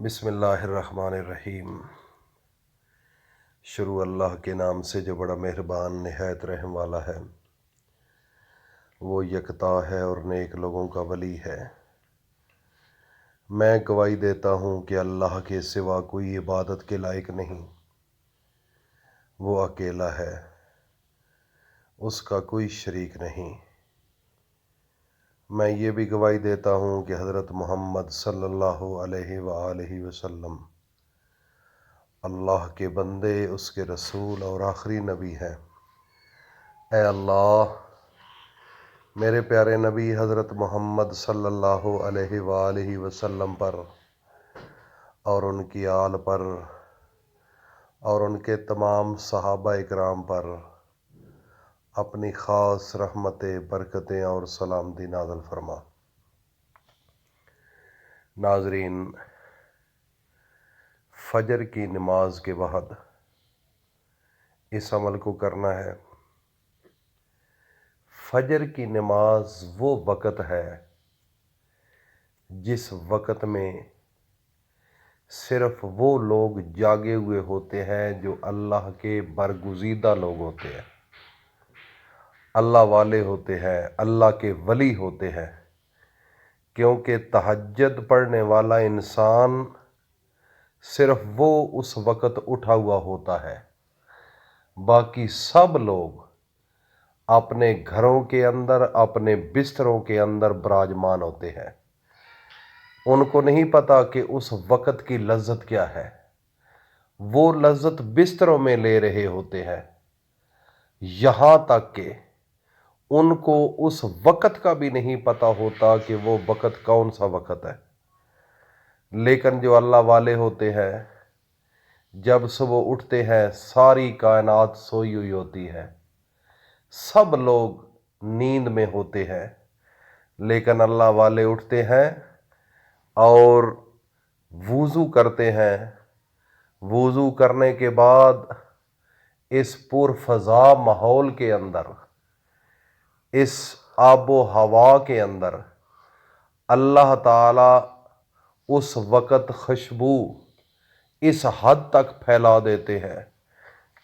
بسم اللہ الرحمن الرحیم۔ شروع اللہ کے نام سے جو بڑا مہربان نہایت رحم والا ہے۔ وہ یکتا ہے اور نیک لوگوں کا ولی ہے۔ میں گواہی دیتا ہوں کہ اللہ کے سوا کوئی عبادت کے لائق نہیں۔ وہ اکیلا ہے، اس کا کوئی شریک نہیں۔ میں یہ بھی گواہی دیتا ہوں کہ حضرت محمد صلی اللہ علیہ وآلہ وسلم اللہ کے بندے، اس کے رسول اور آخری نبی ہیں۔ اے اللہ، میرے پیارے نبی حضرت محمد صلی اللہ علیہ وآلہ وسلم پر اور ان کی آل پر اور ان کے تمام صحابہ اکرام پر اپنی خاص رحمتیں، برکتیں اور سلامتی نازل فرما۔ ناظرین، فجر کی نماز کے بعد اس عمل کو کرنا ہے۔ فجر کی نماز وہ وقت ہے جس وقت میں صرف وہ لوگ جاگے ہوئے ہوتے ہیں جو اللہ کے برگزیدہ لوگ ہوتے ہیں، اللہ والے ہوتے ہیں، اللہ کے ولی ہوتے ہیں۔ کیونکہ تہجد پڑھنے والا انسان صرف وہ اس وقت اٹھا ہوا ہوتا ہے، باقی سب لوگ اپنے گھروں کے اندر، اپنے بستروں کے اندر براجمان ہوتے ہیں۔ ان کو نہیں پتا کہ اس وقت کی لذت کیا ہے۔ وہ لذت بستروں میں لے رہے ہوتے ہیں، یہاں تک کہ ان کو اس وقت کا بھی نہیں پتا ہوتا کہ وہ وقت کون سا وقت ہے۔ لیکن جو اللہ والے ہوتے ہیں، جب صبح اٹھتے ہیں ساری کائنات سوئی ہوئی ہوتی ہے، سب لوگ نیند میں ہوتے ہیں، لیکن اللہ والے اٹھتے ہیں اور وضو کرتے ہیں۔ وضو کرنے کے بعد اس پرفضا ماحول کے اندر، اس آب و ہوا کے اندر اللہ تعالی اس وقت خوشبو اس حد تک پھیلا دیتے ہیں،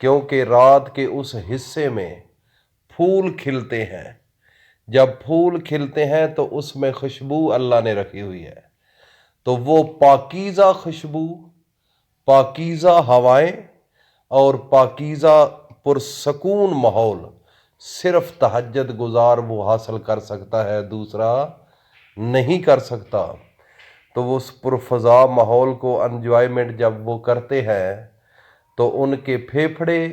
کیونکہ رات کے اس حصے میں پھول کھلتے ہیں۔ جب پھول کھلتے ہیں تو اس میں خوشبو اللہ نے رکھی ہوئی ہے، تو وہ پاکیزہ خوشبو، پاکیزہ ہوائیں اور پاکیزہ پرسکون ماحول صرف تہجد گزار وہ حاصل کر سکتا ہے، دوسرا نہیں کر سکتا۔ تو وہ اس پرفضا ماحول کو انجوائمنٹ جب وہ کرتے ہیں تو ان کے پھیپھڑے،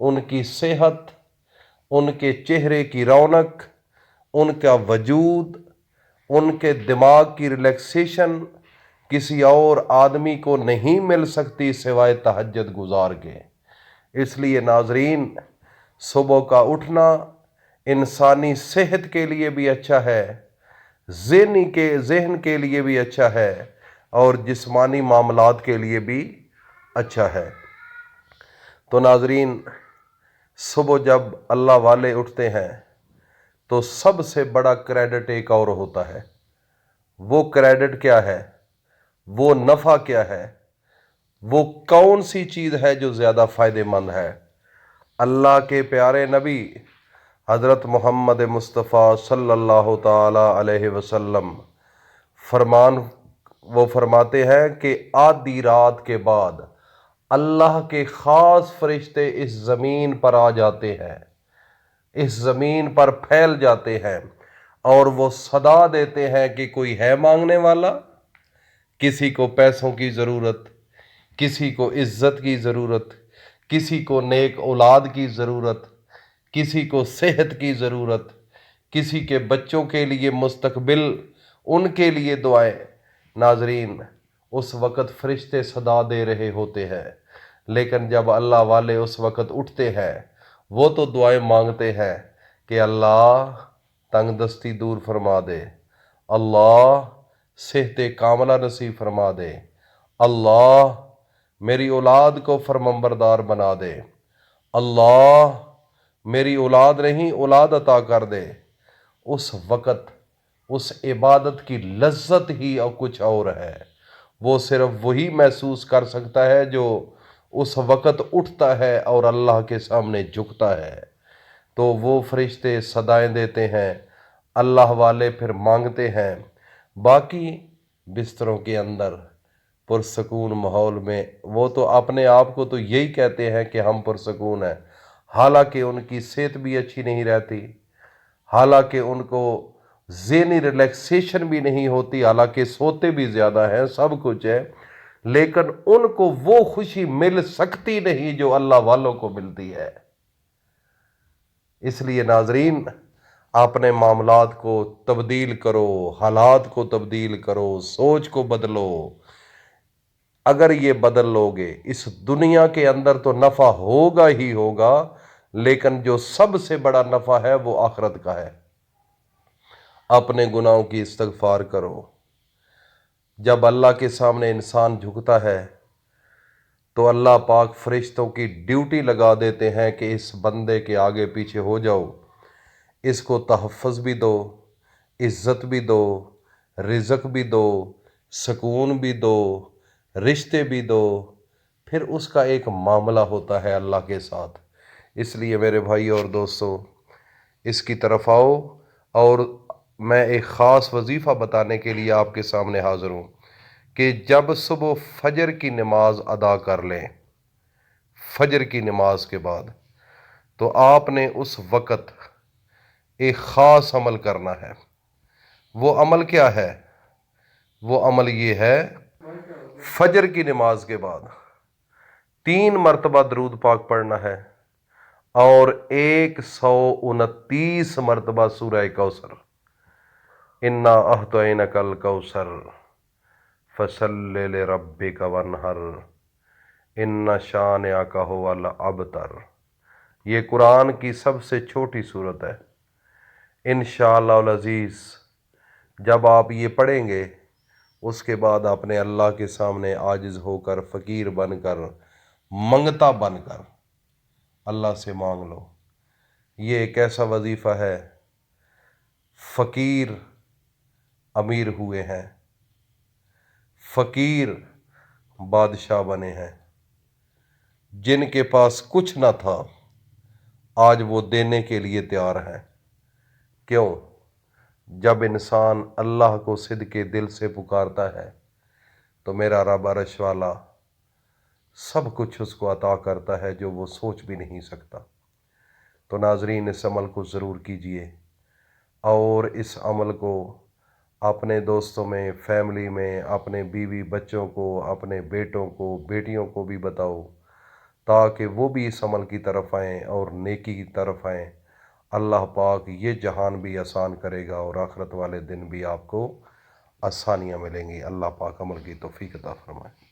ان کی صحت، ان کے چہرے کی رونق، ان کا وجود، ان کے دماغ کی ریلیکسیشن کسی اور آدمی کو نہیں مل سکتی سوائے تہجد گزار کے۔ اس لیے ناظرین، صبح کا اٹھنا انسانی صحت کے لیے بھی اچھا ہے، ذہن کے لیے بھی اچھا ہے اور جسمانی معاملات کے لیے بھی اچھا ہے۔ تو ناظرین، صبح جب اللہ والے اٹھتے ہیں تو سب سے بڑا کریڈٹ ایک اور ہوتا ہے۔ وہ کریڈٹ کیا ہے؟ وہ نفع کیا ہے؟ وہ کون سی چیز ہے جو زیادہ فائدہ مند ہے؟ اللہ کے پیارے نبی حضرت محمد مصطفیٰ صلی اللہ تعالی علیہ وسلم وہ فرماتے ہیں کہ آدھی رات کے بعد اللہ کے خاص فرشتے اس زمین پر آ جاتے ہیں، اس زمین پر پھیل جاتے ہیں اور وہ صدا دیتے ہیں کہ کوئی ہے مانگنے والا؟ کسی کو پیسوں کی ضرورت، کسی کو عزت کی ضرورت، کسی کو نیک اولاد کی ضرورت، کسی کو صحت کی ضرورت، کسی کے بچوں کے لیے مستقبل، ان کے لیے دعائیں۔ ناظرین، اس وقت فرشتے صدا دے رہے ہوتے ہیں، لیکن جب اللہ والے اس وقت اٹھتے ہیں وہ تو دعائیں مانگتے ہیں کہ اللہ تنگ دستی دور فرما دے، اللہ صحت کاملہ نصیب فرما دے، اللہ میری اولاد کو فرمانبردار بنا دے، اللہ میری اولاد نہیں اولاد عطا کر دے۔ اس وقت اس عبادت کی لذت ہی کچھ اور ہے، وہ صرف وہی محسوس کر سکتا ہے جو اس وقت اٹھتا ہے اور اللہ کے سامنے جھکتا ہے۔ تو وہ فرشتے صدائیں دیتے ہیں، اللہ والے پھر مانگتے ہیں، باقی بستروں کے اندر پرسکون ماحول میں وہ تو اپنے آپ کو تو یہی کہتے ہیں کہ ہم پرسکون ہیں، حالانکہ ان کی صحت بھی اچھی نہیں رہتی، حالانکہ ان کو ذہنی ریلیکسیشن بھی نہیں ہوتی، حالانکہ سوتے بھی زیادہ ہیں، سب کچھ ہے، لیکن ان کو وہ خوشی مل سکتی نہیں جو اللہ والوں کو ملتی ہے۔ اس لیے ناظرین، اپنے معاملات کو تبدیل کرو، حالات کو تبدیل کرو، سوچ کو بدلو۔ اگر یہ بدل لو گے اس دنیا کے اندر تو نفع ہوگا ہی ہوگا، لیکن جو سب سے بڑا نفع ہے وہ آخرت کا ہے۔ اپنے گناہوں کی استغفار کرو۔ جب اللہ کے سامنے انسان جھکتا ہے تو اللہ پاک فرشتوں کی ڈیوٹی لگا دیتے ہیں کہ اس بندے کے آگے پیچھے ہو جاؤ، اس کو تحفظ بھی دو، عزت بھی دو، رزق بھی دو، سکون بھی دو، رشتے بھی دو۔ پھر اس کا ایک معاملہ ہوتا ہے اللہ کے ساتھ۔ اس لیے میرے بھائی اور دوستو، اس کی طرف آؤ، اور میں ایک خاص وظیفہ بتانے کے لیے آپ کے سامنے حاضر ہوں کہ جب صبح فجر کی نماز ادا کر لیں، فجر کی نماز کے بعد، تو آپ نے اس وقت ایک خاص عمل کرنا ہے۔ وہ عمل کیا ہے؟ وہ عمل یہ ہے، فجر کی نماز کے بعد 3 مرتبہ درود پاک پڑھنا ہے اور 129 مرتبہ سورہ کوثر، انا اعطینک الکوثر فصل لربک وانحر ان شانئک ھو الابتر۔ یہ قرآن کی سب سے چھوٹی صورت ہے۔ انشاءاللہ العزیز جب آپ یہ پڑھیں گے، اس کے بعد اپنے اللہ کے سامنے عاجز ہو کر، فقیر بن کر، منگتا بن کر اللہ سے مانگ لو۔ یہ ایک ایسا وظیفہ ہے، فقیر امیر ہوئے ہیں، فقیر بادشاہ بنے ہیں، جن کے پاس کچھ نہ تھا آج وہ دینے کے لیے تیار ہیں۔ کیوں؟ جب انسان اللہ کو صدقے دل سے پکارتا ہے تو میرا رب عرش والا سب کچھ اس کو عطا کرتا ہے جو وہ سوچ بھی نہیں سکتا۔ تو ناظرین، اس عمل کو ضرور کیجئے، اور اس عمل کو اپنے دوستوں میں، فیملی میں، اپنے بیوی بچوں کو، اپنے بیٹوں کو، بیٹیوں کو بھی بتاؤ، تاکہ وہ بھی اس عمل کی طرف آئیں اور نیکی کی طرف آئیں۔ اللہ پاک یہ جہان بھی آسان کرے گا اور آخرت والے دن بھی آپ کو آسانیاں ملیں گی۔ اللہ پاک عمل کی توفیق عطا فرمائے۔